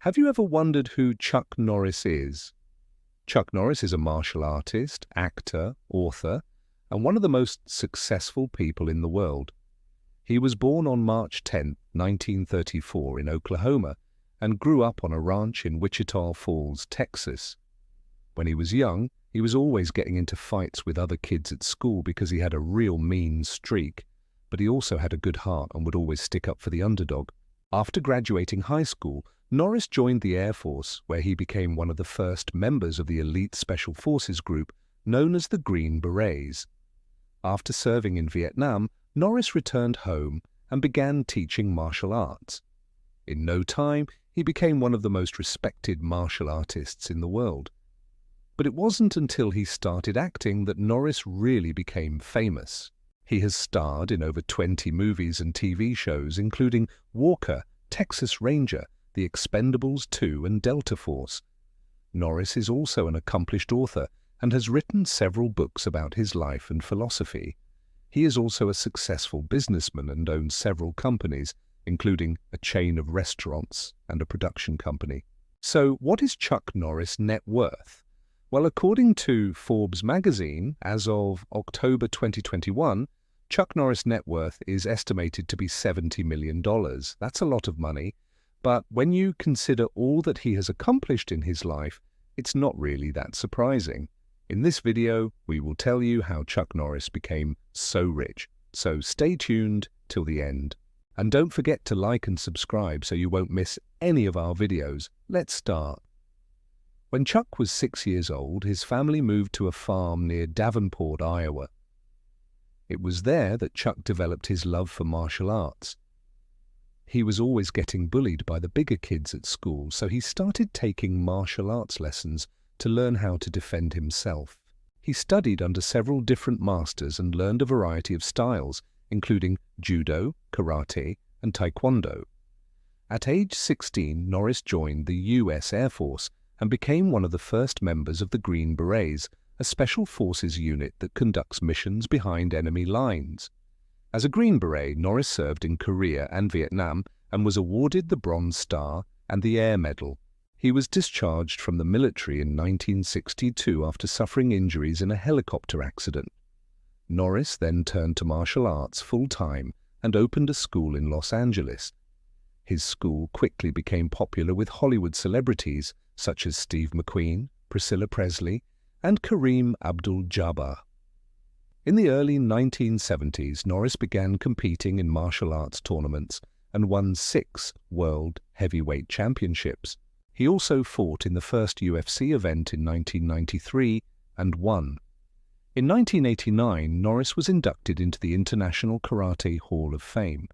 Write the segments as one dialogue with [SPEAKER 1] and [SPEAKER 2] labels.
[SPEAKER 1] Have you ever wondered who Chuck Norris is? Chuck Norris is a martial artist, actor, author, and one of the most successful people in the world. He was born on March 10, 1934 in Oklahoma and grew up on a ranch in Wichita Falls, Texas. When he was young, he was always getting into fights with other kids at school because he had a real mean streak, but he also had a good heart and would always stick up for the underdog. After graduating high school, Norris joined the Air Force, where he became one of the first members of the elite Special Forces group known as the Green Berets. After serving in Vietnam, Norris returned home and began teaching martial arts. In no time, he became one of the most respected martial artists in the world. But it wasn't until he started acting that Norris really became famous. He has starred in over 20 movies and TV shows, including Walker, Texas Ranger, The Expendables 2 and Delta Force. Norris is also an accomplished author and has written several books about his life and philosophy. He is also a successful businessman and owns several companies, including a chain of restaurants and a production company. So, what is Chuck Norris' net worth? Well, according to Forbes magazine, as of October 2021, Chuck Norris' net worth is estimated to be $70 million. That's a lot of money, but when you consider all that he has accomplished in his life, it's not really that surprising. In this video, we will tell you how Chuck Norris became so rich. So stay tuned till the end. And don't forget to like and subscribe so you won't miss any of our videos. Let's start. When Chuck was 6 years old, his family moved to a farm near Davenport, Iowa. It was there that Chuck developed his love for martial arts. He was always getting bullied by the bigger kids at school, so he started taking martial arts lessons to learn how to defend himself. He studied under several different masters and learned a variety of styles, including judo, karate, and taekwondo. At age 16, Norris joined the U.S. Air Force and became one of the first members of the Green Berets, a special forces unit that conducts missions behind enemy lines. As a Green Beret, Norris served in Korea and Vietnam and was awarded the Bronze Star and the Air Medal. He was discharged from the military in 1962 after suffering injuries in a helicopter accident. Norris then turned to martial arts full-time and opened a school in Los Angeles. His school quickly became popular with Hollywood celebrities such as Steve McQueen, Priscilla Presley, and Kareem Abdul-Jabbar. In the early 1970s, Norris began competing in martial arts tournaments and won 6 World Heavyweight Championships. He also fought in the first UFC event in 1993 and won. In 1989, Norris was inducted into the International Karate Hall of Fame.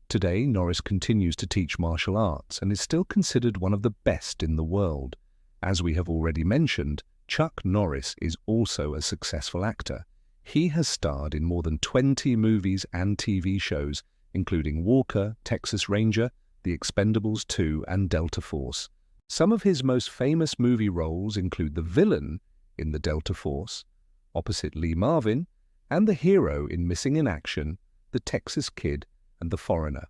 [SPEAKER 1] Today, Norris continues to teach martial arts and is still considered one of the best in the world. As we have already mentioned, Chuck Norris is also a successful actor. He has starred in more than 20 movies and TV shows, including Walker, Texas Ranger, The Expendables 2 and Delta Force. Some of his most famous movie roles include the villain in the Delta Force, opposite Lee Marvin, and the hero in Missing in Action, The Texas Kid, and The Foreigner.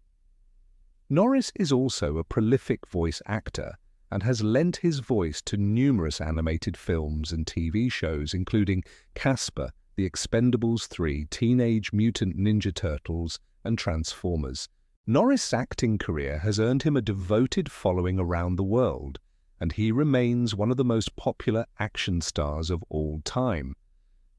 [SPEAKER 1] Norris is also a prolific voice actor and has lent his voice to numerous animated films and TV shows, including Casper, The Expendables 3, Teenage Mutant Ninja Turtles, and Transformers. Norris' acting career has earned him a devoted following around the world, and he remains one of the most popular action stars of all time.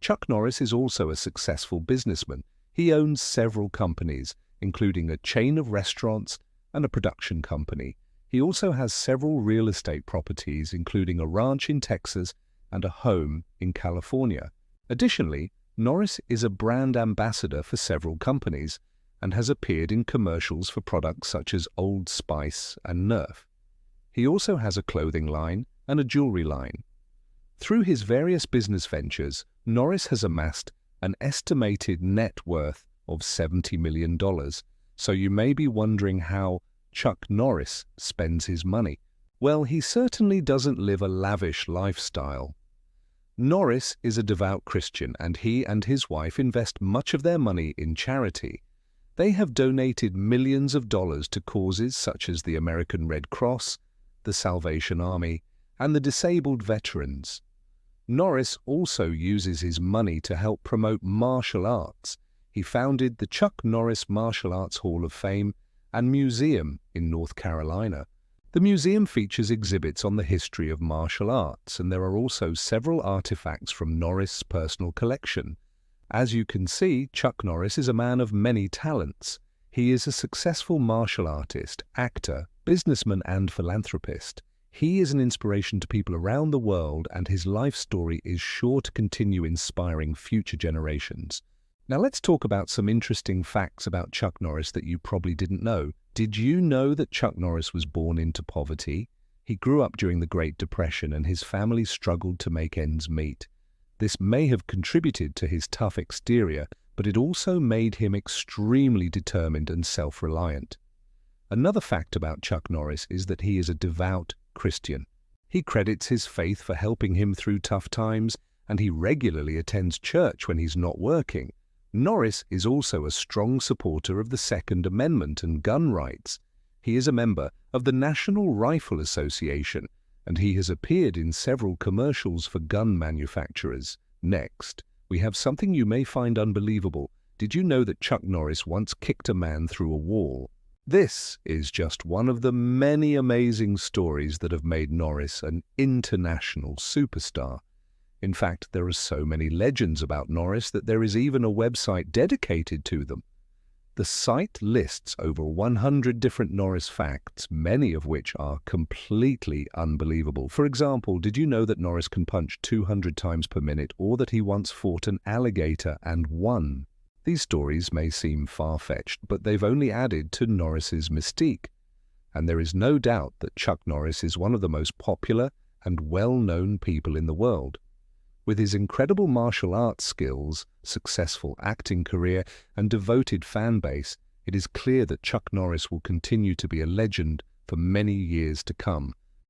[SPEAKER 1] Chuck Norris is also a successful businessman. He owns several companies, including a chain of restaurants and a production company. He also has several real estate properties, including a ranch in Texas and a home in California. Additionally, Norris is a brand ambassador for several companies and has appeared in commercials for products such as Old Spice and Nerf. He also has a clothing line and a jewelry line. Through his various business ventures, Norris has amassed an estimated net worth of $70 million. So you may be wondering how Chuck Norris spends his money. Well, he certainly doesn't live a lavish lifestyle. Norris is a devout Christian, and he and his wife invest much of their money in charity. They have donated millions of dollars to causes such as the American Red Cross, the Salvation Army, and the disabled veterans. Norris also uses his money to help promote martial arts. He founded the Chuck Norris Martial Arts Hall of Fame and Museum in North Carolina. The museum features exhibits on the history of martial arts, and there are also several artifacts from Norris' personal collection. As you can see, Chuck Norris is a man of many talents. He is a successful martial artist, actor, businessman, and philanthropist. He is an inspiration to people around the world, and his life story is sure to continue inspiring future generations. Now let's talk about some interesting facts about Chuck Norris that you probably didn't know. Did you know that Chuck Norris was born into poverty? He grew up during the Great Depression and his family struggled to make ends meet. This may have contributed to his tough exterior, but it also made him extremely determined and self-reliant. Another fact about Chuck Norris is that he is a devout Christian. He credits his faith for helping him through tough times, and he regularly attends church when he's not working. Norris is also a strong supporter of the Second Amendment and gun rights. He is a member of the National Rifle Association, and he has appeared in several commercials for gun manufacturers. Next, we have something you may find unbelievable. Did you know that Chuck Norris once kicked a man through a wall? This is just one of the many amazing stories that have made Norris an international superstar. In fact, there are so many legends about Norris that there is even a website dedicated to them. The site lists over 100 different Norris facts, many of which are completely unbelievable. For example, did you know that Norris can punch 200 times per minute, or that he once fought an alligator and won? These stories may seem far-fetched, but they've only added to Norris's mystique. And there is no doubt that Chuck Norris is one of the most popular and well-known people in the world. With his incredible martial arts skills, successful acting career, and devoted fan base, it is clear that Chuck Norris will continue to be a legend for many years to come.